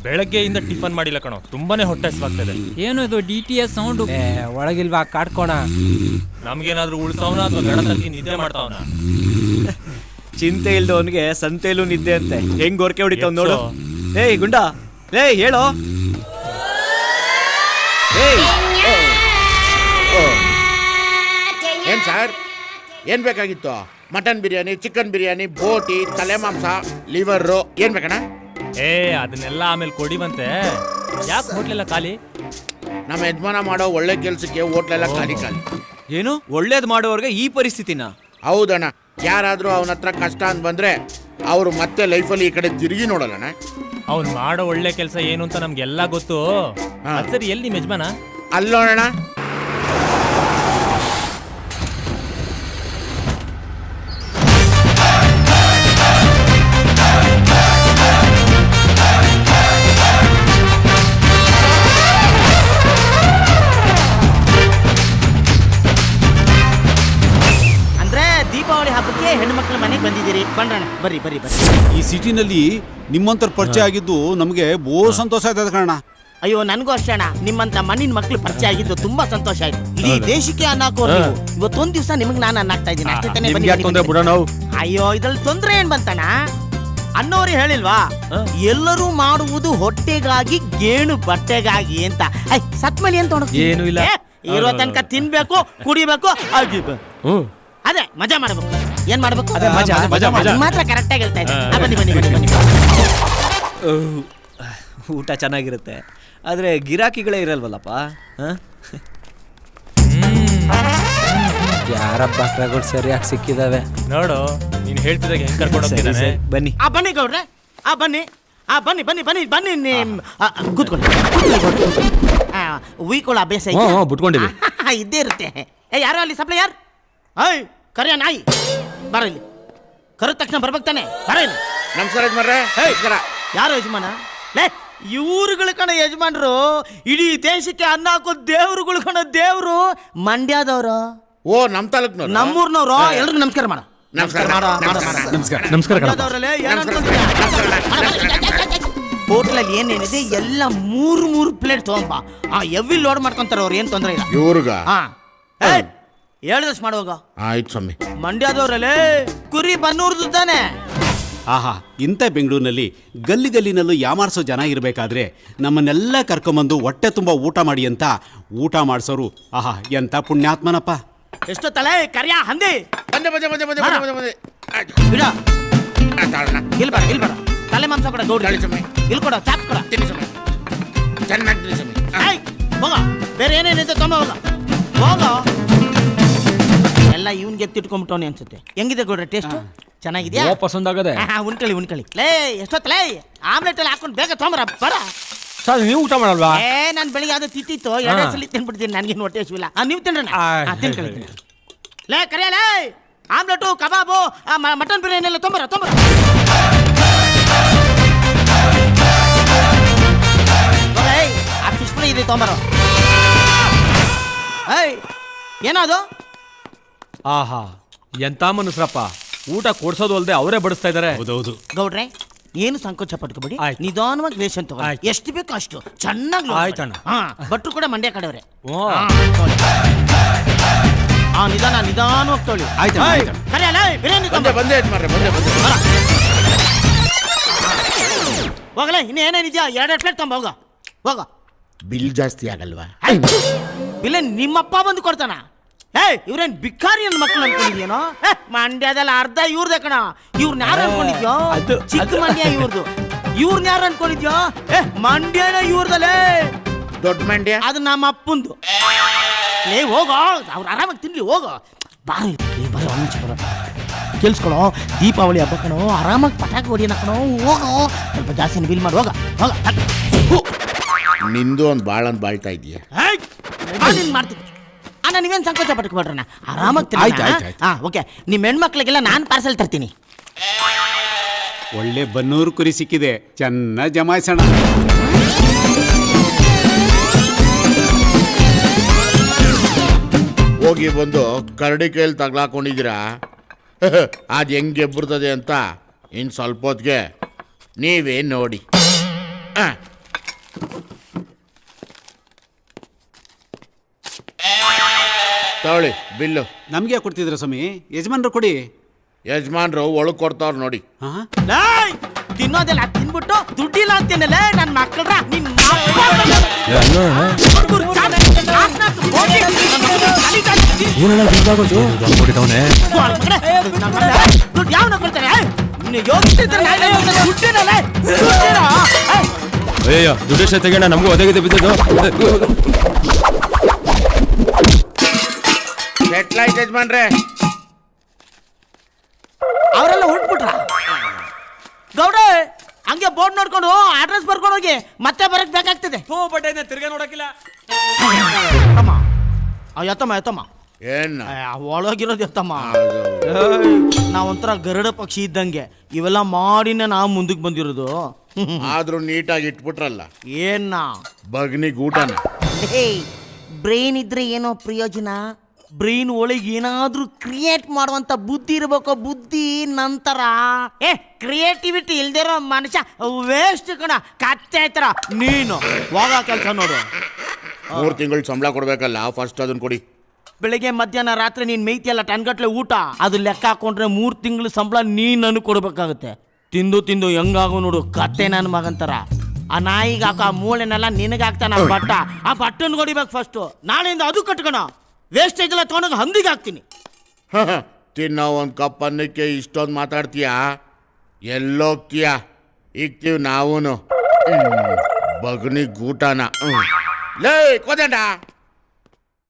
ಬೆಳಗ್ಗೆಯಿಂದ ಟಿಫನ್ ಮಾಡಿಲ್ಲ ಕಣೋ, ತುಂಬಾನೇ ಹೊಟ್ಟೆ ಹಸಿವಾಗ್ತದೆ. ಏನು ಇದು DTS ಸೌಂಡ್? ಒಳಗಿಲ್ವಾ ಕಾಡ್ಕೋಣ. ನಮ್ಗೇನಾದ್ರೂ ಉಳ್ಸವನ ಅಥವಾ ಗಡ ತಗ್ಗಿ ನಿದ್ದೆ ಮಾಡ್ತಾವನ? ಚಿಂತೆ ಇಲ್ದವನ್ಗೆ ಸಂತೆಯಲ್ಲೂ ನಿದ್ದೆ ಅಂತೆ. ಹೆಂಗ್ ಗೋರ್ಕೆ ಹೊಡಿತಾವ್ ನೋಡು. ಏಯ್ ಗುಂಡ, ಏಯ್ ಹೇಳೋ. ಏನ್ ಸರ್, ಏನ್ ಬೇಕಾಗಿತ್ತು? ಮಟನ್ ಬಿರಿಯಾನಿ, ಚಿಕನ್ ಬಿರಿಯಾನಿ, ಬೋಟಿ, ತಲೆ ಮಾಂಸ, ಲಿವರ್, ಏನ್ ಬೇಕಣ್ಣ? ಅದನ್ನೆಲ್ಲ ಆಮೇಲೆ ಕೊಡಿವಂತೆ. ಯಾಕೆ ಹೋಟ್ಲೆಲ್ಲ ಖಾಲಿ? ನಮ್ಮ ಯಜಮಾನ ಮಾಡೋ ಒಳ್ಳೆ ಕೆಲ್ಸಕ್ಕೆ ಹೋಟ್ಲೆಲ್ಲ ಖಾಲಿ ಖಾಲಿ. ಏನು ಒಳ್ಳೇದ್ ಮಾಡೋರ್ಗೆ ಈ ಪರಿಸ್ಥಿತಿನ? ಹೌದಣ್ಣ. ಯಾರಾದ್ರೂ ಅವನ ಹತ್ರ ಕಷ್ಟ ಅಂತ ಬಂದ್ರೆ ಅವರು ಮತ್ತೆ ಲೈಫಲ್ಲಿ ಈ ಕಡೆ ತಿರುಗಿ ನೋಡಲ್ಲಣ್ಣ. ಅವ್ನು ಮಾಡೋ ಒಳ್ಳೆ ಕೆಲಸ ಏನು ಅಂತ ನಮ್ಗೆಲ್ಲ ಗೊತ್ತು. ಸರಿ, ಎಲ್ಲಿ ನಿಮ್ಮ ಯಜಮಾನ? ಅಲ್ಲೋಣ. ದೀಪಾವಳಿ ಹಬ್ಬಕ್ಕೆ ಹೆಣ್ಣು ಮಕ್ಕಳ ಮನೆಗೆ ಬಂದಿದ್ದೀರಿ. ಬಣ್ಣ ಬರ್ರಿ ಬರ್ರಿ ಬರ್ರಿ. ಈ ಸಿಟಿನಲ್ಲಿ ನಿಮ್ಮಂತರ ಪರಿಚಯ ಆಗಿದ್ದು ನಮಗೆ ಸಂತೋಷ ಆಯ್ತದ ಕಣ. ಅಯ್ಯೋ, ನನಗೂ ಅಷ್ಟೇ ಅಣ್ಣ. ನಿಮ್ಮಂತ ಮಣ್ಣಿನ ಮಕ್ಕಳು ಪರಿಚಯ ಆಗಿದ್ದು ತುಂಬಾ ಸಂತೋಷ ಆಯ್ತು. ಇಡೀ ದೇಶಕ್ಕೆ ಅನ್ನ ಹಾಕೋರು ನೀವು. ಇವತ್ತೊಂದ್ ದಿವಸ ನಿಮಗೆ ನಾನು ಅನ್ನ ಹಾಕ್ತಾ ಇದ್ದೀನಿ ಅಷ್ಟೇ ತಾನೇ. ಅಯ್ಯೋ, ಇದ್ರಲ್ಲಿ ತೊಂದ್ರೆ ಏನ್ ಬಂತಣ್ಣ? ಅನ್ನೋರು ಹೇಳಿಲ್ವಾ, ಎಲ್ಲರೂ ಮಾಡುವುದು ಹೊಟ್ಟೆಗಾಗಿ ಗೇಣು ಬಟ್ಟೆಗಾಗಿ ಅಂತ. ಸತ್ಮಲಿ ಅಂತ ಏನು ಇಲ್ಲ, ಇರೋ ತನಕ ತಿನ್ಬೇಕು, ಕುಡಿಬೇಕು, ಅದೇ ಮಜಾ ಮಾಡ್ಬೇಕು. ಏನ್ ಮಾಡ್ಬೇಕು ಮಾತ್ರ ಕರೆಕ್ಟ್ ಆಗಿ ಹೇಳ್ತಾ ಇದ್ದೀನಿ. ಬನ್ನಿ ಬನ್ನಿ ಬನ್ನಿ ಬನ್ನಿ. ಊಟ ಚೆನ್ನಾಗಿರುತ್ತೆ, ಆದ್ರೆ ಗಿರಾಕಿಗಳೇ ಇರಲ್ವಲ್ಲಪ್ಪ. ಯಾರ ಬಾಕ್ರಗಳು ಸರಿಯಾಗಿ ಸಿಕ್ಕಿದಾವೆ ನೋಡು. ನೀನ್ ಹೇಳ್ತಿದಾಗ ಹೆಂಗ್ ಕರ್ಕೊಂಡು ಹೋಗ್ತಿದ್ದಾನೆ. ಬನ್ನಿ ಬನ್ನಿ ಗೌಡ್ರೆ, ಬನ್ನಿ ಬನ್ನಿ ಬನ್ನಿ ಬನ್ನಿ ಬನ್ನಿ. ಕೂತ್ಕೊಳ್ಳಿ. ಉಯ್ಕೊಳ್ಳೋ ಅಭ್ಯಾಸ ಬಿಟ್ಕೊಂಡಿವಿ ಇದ್ದೇ ಇರುತ್ತೆ. ಯಾರೋ ಅಲ್ಲಿ ಸಪ್ಲೈಯರ್, ಕರಿಯ ನಾಯಿ ಬರ ಇಲ್ಲಿ. ಕರೆದ ತಕ್ಷಣ ಬರ್ಬೇಕು ತಾನೆ, ಬರ ಇಲ್ಲಿ. ನಮಸ್ಕಾರ ಯಜಮಾನ್ರೆ. ಯಾರು ಯಜಮಾನ? ಲೇ, ಇವ್ರುಗಳು ಕಣ ಯಜಮಾನ್ರು. ಇಡೀ ದೇಶಕ್ಕೆ ಅನ್ನ ಹಾಕೋ ದೇವ್ರುಗಳು ಕಣ, ದೇವ್ರು. ಮಂಡ್ಯದವ್ರು. ಓ, ನಮ್ ತಾಲೂಕ್ನವ್ರು, ನಮ್ಮೂರ್ನವ್ರು. ಎಲ್ರಿಗೂ ನಮಸ್ಕಾರ ಮಾಡ. ಹೋಟ್ಲಲ್ಲಿ ಏನೇನಿದೆ ಎಲ್ಲ 3 ಪ್ಲೇಟ್ ತಗೊಂಬ. ಎವ್ವಿ ಲೋಡ್ ಮಾಡ್ಕೊಂತಾರ ಅವ್ರು, ಏನ್ ತೊಂದ್ರೆ ಇಲ್ಲ ಇವ್ರಿಗ. ಹೇಳ್ದಷ್ಟು ಮಾಡುವಾಗ ಆಯ್ತು ಸ್ವಾಮಿ. ಮಂಡ್ಯದವ್ರಲ್ಲೇ ಕುರಿ ಬನ್ನೂರ್ದು ತಾನೆ. ಆಹಾ, ಇಂಥ ಬೆಂಗಳೂರಿನಲ್ಲಿ ಗಲ್ಲಿನಲ್ಲೂ ಯಾಮಾರಿಸೋ ಜನ ಇರಬೇಕಾದ್ರೆ ನಮ್ಮನ್ನೆಲ್ಲ ಕರ್ಕೊಂಬಂದು ಹೊಟ್ಟೆ ತುಂಬ ಊಟ ಮಾಡಿ ಅಂತ ಊಟ ಮಾಡಿಸೋರು. ಆಹಾ, ಎಂಥ ಪುಣ್ಯಾತ್ಮನಪ್ಪ. ಎಷ್ಟೋ ತಲೆ ಕರಿಯ ಹಂದಿ. ಬಂದೆ ಬಂದೆ ಬಂದೆ ಬಂದೆ ಬಂದೆ ಬಂದೆ. ಬಿಡ, ಇಲ್ಲಿ ಬರ ಇಲ್ಲಿ ಬರ. ತಲೆ ಮಾಂಸ ಕೊಡ ಗೌಡ. ಇಲ್ಲಿ ಕೊಡ, ಚಾಪ್ಸ್ ಕೊಡ. ತಿನ್ನಿ ಸ್ವಾಮಿ, ಚೆನ್ನಾಗಿ ತಿನ್ನಿ ಸ್ವಾಮಿ. ಹೋಗ, ಬೇರೆ ಏನೇನಿದೆ ತೊಂಬ ಹೋಗ ಹೋಗ. ಎಲ್ಲ ಇವನ್ಗೆ ಎತ್ತಿಟ್ಕೊಂಡ್ಬಿಟ್ಟವನಿ ಅನ್ಸುತ್ತೆ. ಹೆಂಗಿದೆ ಗೌಡ್ರೆ ಟೇಸ್ಟ್? ಚೆನ್ನಾಗಿದ್ಯಾ? ಪಸಂದ್ ಆಗದೆ. ಉಣ್ಕಳಿ ಉಣ್ಕಳಿ. ಲೇ, ಎಷ್ಟೊತ್ತಲೇ ಆಮ್ಲೆಟ್ ಎಲ್ಲ ಹಾಕೊಂಡು ಬೇಗ ತೊಂಬರ ಬರ. ಸರ್, ನೀವು ಊಟ ಮಾಡಲ್ವಾ? ನಾನು ಬೆಳಿಗ್ಗೆ ಅದು ತಿತ್ತಿತ್ತು, 2 ಸಲ ತಿನ್ಬಿಡ್ತೀನಿ. ನನಗೇನು ಹೊಟ್ಟೆ ಹಸಿವಿಲ್ಲ. ನೀವು ತಿನ್ರಿ. ತಿನ್ಕಳಿ. ಲೇ ಕರಿಯಲೇ, ಆಮ್ಲೆಟು, ಕಬಾಬು, ಮಟನ್ ಬಿರಿಯಾನಿ ಎಲ್ಲ ತೊಂಬರ ತೊಂಬರ. ಆ ಫಿಶ್ ಫ್ರೈ ಇದೆ ತೊಂಬರ. ಏನದು? ಆಹಾ, ಎಂತ ಮನುಷ್ಯರಪ್ಪ. ಊಟ ಕೊಡ್ಸೋದು ಅಲ್ಲದೆ ಅವರೇ ಬಡಿಸ್ತಾ ಇದಾರೆ. ಹೌದೌದು ಗೌಡ್ರೆ, ಏನು ಸಂಕೋಚ ಪಟ್ಕೋಬೇಡಿ. ನಿಧಾನವಾಗಿ ರೇಷನ್ ತಗೋ. ಎಷ್ಟು ಬೇಕು ಅಷ್ಟು ಚೆನ್ನಾಗಿ. ಆಯ್ತಣ್ಣ. ಭಟ್ರು ಕೂಡ ಮಂಡ್ಯ ಕಡೆಯವ್ರೆ. ನಿಧಾನ ನಿಧಾನವಾಗಿ ತೊಳಿ. ಕರಿಯಲ್ಲ, ಬಿರಿಯಾನಿ ಬಂದೆ ಬಂದೆ ಯಜಮಾನ್ರೆ, ಬಂದೆ ಬಂದೆ. ಹೋಗಲೇ, ಇನ್ನು ಏನೇನಿದ್ಯಾ 2 ಪ್ಲೇಟ್ ತೊಂಬ. ಹೋಗ ಹೋಗ. ಬಿಲ್ ಜಾಸ್ತಿ ಆಗಲ್ವಾ? ಬಿಲ್ ನಿಮ್ಮಪ್ಪ ಬಂದು ಕೊಡ್ತಾನ? ಇವ್ರೇನ್ ಬಿಕ್ಕಾರಿ ನನ್ನ ಮಕ್ಕಳು ಅನ್ಕೊಂಡಿದ್ಯೇನೋ? ಮಂಡ್ಯದಲ್ಲಿ ಅರ್ಧ ಇವ್ರದೇ ಕಣ. ಇವ್ರನ್ನ ಯಾರು ಅನ್ಕೊಂಡಿದ್ಯೋ? ಚಿಕ್ಕ ಮಂಡ್ಯ ಇವ್ರದು. ಇವ್ರನ್ನ ಯಾರು ಅನ್ಕೊಂಡಿದ್ಯೋ? ಮಂಡ್ಯನ ಇವ್ರದಲ್ಲೇ. ದೊಡ್ಡ ಮಂಡ್ಯ ಅದು ನಮ್ಮ ಅಪ್ಪಂದು. ಲೇ ಹೋಗೋ, ಅವ್ರು ಆರಾಮಾಗಿ ತಿನ್ಲಿ. ಹೋಗೋ ಬಾರಿ ಬರ. ಕೇಳಿಸ್ಕೊಳೋ, ದೀಪಾವಳಿ ಹಬ್ಬ ಕಣೋ, ಆರಾಮಾಗಿ ಪಟಾಕಿ ಹೊಡಿಯೋಣ ಕಣೋ. ಹೋಗೋ, ಸ್ವಲ್ಪ ಜಾಸ್ತಿ ಬಿಲ್ ಮಾಡಿ. ಹೋಗ ಹೋಗ. ನಿಂದು ಒಂದು ಬಾಳ ಅಂತ ಬಾಳ್ತಾ ಇದೀಯ. ಮಾಡ್ತೀನಿ. ನೀವೇನು ಸಂಕೋಚ ಪಟ್ಕೊಬೇಡ್ರಣ್ಣ, ಆರಾಮಾಗಿ. ಓಕೆ, ನಿಮ್ಮ ಹೆಣ್ಮಕ್ಳಿಗೆಲ್ಲ ನಾನು ಪಾರ್ಸಲ್ ತರ್ತೀನಿ. ಒಳ್ಳೆ ಬನ್ನೂರು ಕುರಿ ಸಿಕ್ಕಿದೆ, ಚೆನ್ನಾಗಿ ಜಮಾಯಿಸೋಣ. ಹೋಗಿ ಬಂದು ಕರಡಿ ಕೈಯಲ್ಲಿ ತಗ್ಲಾಕೊಂಡಿದ್ದೀರಾ. ಅದು ಹೆಂಗೆ ಬರ್ತದೆ ಅಂತ ಇನ್ನು ಸ್ವಲ್ಪ ಹೊತ್ತಿಗೆ ನೀವೇ ನೋಡಿ. ತಗೊಳ್ಳಿ ಬಿಲ್ಲು. ನಮಗೆ ಕೊಡ್ತಿದ್ರ ಸ್ವಾಮಿ, ಯಜಮಾನ್ರು ಕೊಡಿ. ಯಜಮಾನ್ರು ಒಳಗ್ ಕೊಡ್ತಾವ್ರ ನೋಡಿ. ಹಾ ಲೇಯ್, ತಿನ್ನೋದೆಲ್ಲ ತಿನ್ಬಿಟ್ಟು ದುಡ್ಡಿಲ್ಲ ಅಂತೀನಲ್ಲ ನನ್ನ ಮಕ್ಕಳ್ರ ನಿನ್ ದುಡ್ಡು ಯಾವನ ಕೊಡ್ತಾರೆ? ಅಯ್ಯೋ ದುಡ್ಡು ತೆಗೋಣ, ನಮಗೂ ಒದಗಿದೆ ಬಿದ್ದದು. ಸೆಟ್ಲಾಯ್ತು ಯಜಮಾನ್ರೆ. ಅವರೆಲ್ಲ ಹೊರಟ್ಬಿಟ್ರ. ಗೌಡ ಹಂಗೆ ಬೋರ್ಡ್ ನೋಡ್ಕೊಂಡು ಅಡ್ರೆಸ್ ಬರ್ಕೊಂಡು ಹೋಗಿ ಮತ್ತೆ ಬರಕ್ ಬೇಕಾಗ್ತದೆ. ತಿರ್ಗಾ ನೋಡಕ್ಕಿಲ್ಲ. ಎತ್ತಮ್ಮ ಏನ್ ಒಳಗಿರೋದು ಎತ್ತಮ್ಮ. ನಾವೊಂಥರ ಗರುಡ ಪಕ್ಷಿ ಇದ್ದಂಗೆ ಇವೆಲ್ಲ ಮಾಡಿನ ನಾವು ಮುಂದಕ್ಕೆ ಬಂದಿರೋದು. ಆದ್ರೂ ನೀಟಾಗಿ ಇಟ್ಬಿಟ್ರಲ್ಲ. ಏನ್ನ ಬಗ್ನಿಗ್ ಊಟನ. ಬ್ರೈನ್ ಇದ್ರೆ ಏನೋ ಪ್ರಯೋಜನ? ಬ್ರೈನ್ ಒಳಗೆ ಏನಾದ್ರೂ ಕ್ರಿಯೇಟ್ ಮಾಡುವಂತ ಬುದ್ಧಿ ಇರ್ಬೇಕು. ಬುದ್ಧಿ ನಂತರ ಕ್ರಿಯೇಟಿವಿಟಿ ಇಲ್ದಿರೋ ಮನುಷ್ಯ ವೇಸ್ಟ್ ಕಣ. ಕತ್ತೆ ತರ ನೀನು ಹೋಗ ಕೆಲಸ ನೋಡು. 3 ತಿಂಗಳು ಸಂಬಳ ಕೊಡ್ಬೇಕಲ್ಲ, ಫಸ್ಟ್ ಅದನ್ನ ಕೊಡಿ. ಬೆಳಿಗ್ಗೆ ಮಧ್ಯಾಹ್ನ ರಾತ್ರಿ ನೀನ್ ಮೇಯ್ತಿಯಲ್ಲ ಟನ್ಗಟ್ಲೆ ಊಟ, ಅದು ಲೆಕ್ಕ ಹಾಕೊಂಡ್ರೆ 3 ತಿಂಗಳು ಸಂಬಳ ನೀನ್ ನನಗೆ ಕೊಡ್ಬೇಕಾಗುತ್ತೆ. ತಿಂದು ಹೆಂಗಾಗು ನೋಡು ಕತ್ತೆ ನನ್ನ ಮಗಂತರ. ಆ ನಾಯಿಗೆ ಹಾಕ ಮೂಳೆನೆಲ್ಲ ನಿನಗಾಗ್ತಾನ ಬಟ್ಟ. ಆ ಬಟ್ಟನ್ ಹೊಡಿಬೇಕು ಫಸ್ಟ್. ನಾಳೆಯಿಂದ ಅದು ಕಟ್ಕೋಣ. ವೇಸ್ಟೇಜ್ ಎಲ್ಲ ತೊಗೊಂಡೋಗಿ ಹಂದಿಗೆ ಹಾಕ್ತೀನಿ. ತಿನ್ನೋ ಒಂದ್ ಕಪ್ ಅನ್ನಕ್ಕೆ ಇಷ್ಟೊಂದು ಮಾತಾಡ್ತೀಯಾ? ಎಲ್ಲೋಗ್ತೀಯಾ? ಇಕ್ತೀವಿ ನಾವೂನು. ಬಗ್ನಿಗ್ ಊಟನ. ಲೇ ಕೋದಂಡ